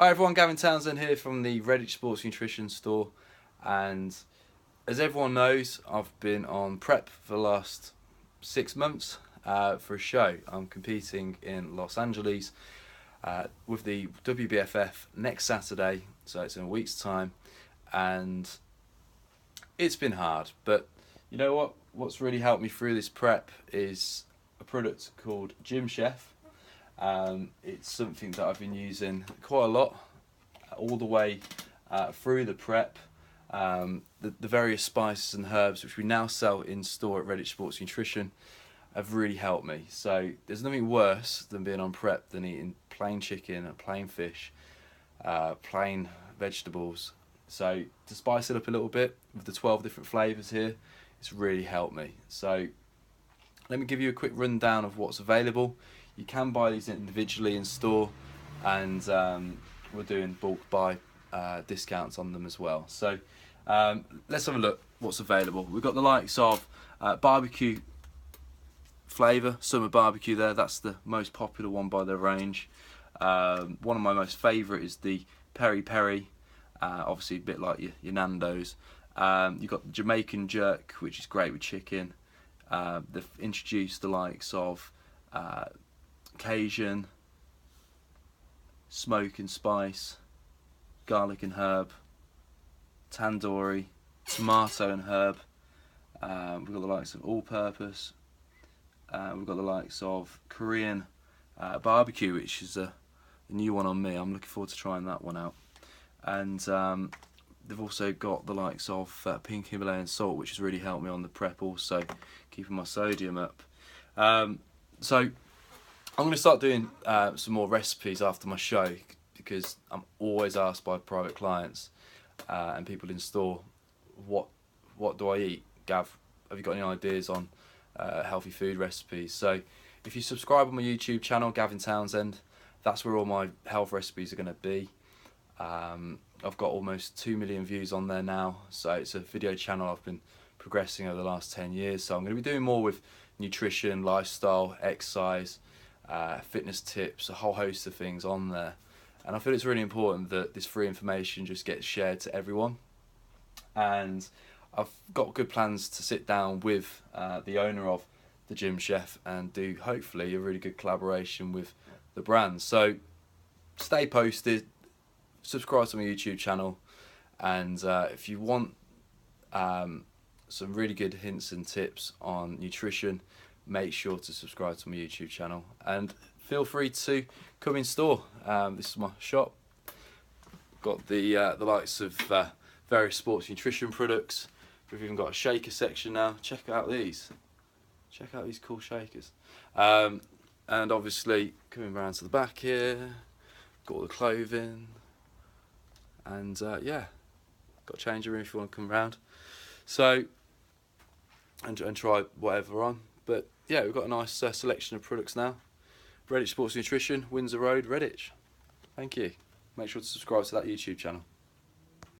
Hi everyone, Gavin Townsend here from the Redditch Sports Nutrition store, and as everyone knows, I've been on prep for the last 6 months for a show. I'm competing in Los Angeles with the WBFF next Saturday, so it's in a week's time, and it's been hard, but you know what? What's really helped me through this prep is a product called Gym Chef. It's something that I've been using quite a lot all the way through the prep. The various spices and herbs which we now sell in store at Redditch Sports Nutrition have really helped me. So there's nothing worse than being on prep than eating plain chicken and plain fish, plain vegetables. So to spice it up a little bit with the 12 different flavours here, it's really helped me. So let me give you a quick rundown of what's available. You can buy these individually in store, and we're doing bulk buy discounts on them as well. So let's have a look what's available. We've got the likes of barbecue flavour, summer barbecue there. That's the most popular one by their range. One of my most favourite is the peri peri, obviously a bit like your Nando's. You've got the Jamaican jerk, which is great with chicken. They've introduced the likes of Cajun, smoke and spice, garlic and herb, tandoori, tomato and herb. We've got the likes of all-purpose. We've got the likes of Korean barbecue, which is a new one on me. I'm looking forward to trying that one out. And they've also got the likes of pink Himalayan salt, which has really helped me on the prep, also keeping my sodium up. So I'm going to start doing some more recipes after my show, because I'm always asked by private clients and people in store, what do I eat? Gav, have you got any ideas on healthy food recipes? So if you subscribe on my YouTube channel, Gavin Townsend, that's where all my health recipes are going to be. I've got almost 2 million views on there now, so it's a video channel I've been progressing over the last 10 years. So I'm going to be doing more with nutrition, lifestyle, exercise, fitness tips, a whole host of things on there. And I feel it's really important that this free information just gets shared to everyone. And I've got good plans to sit down with the owner of the Gym Chef and do hopefully a really good collaboration with the brand. So stay posted, subscribe to my YouTube channel, and if you want some really good hints and tips on nutrition, make sure to subscribe to my YouTube channel, and feel free to come in store. This is my shop. Got the likes of various sports nutrition products. We've even got a shaker section now. Check out these. Check out these cool shakers. And obviously coming around to the back here, got all the clothing, and yeah, got a changing room if you want to come around. So and try whatever on. But yeah, we've got a nice selection of products now. Redditch Sports Nutrition, Windsor Road, Redditch. Thank you. Make sure to subscribe to that YouTube channel.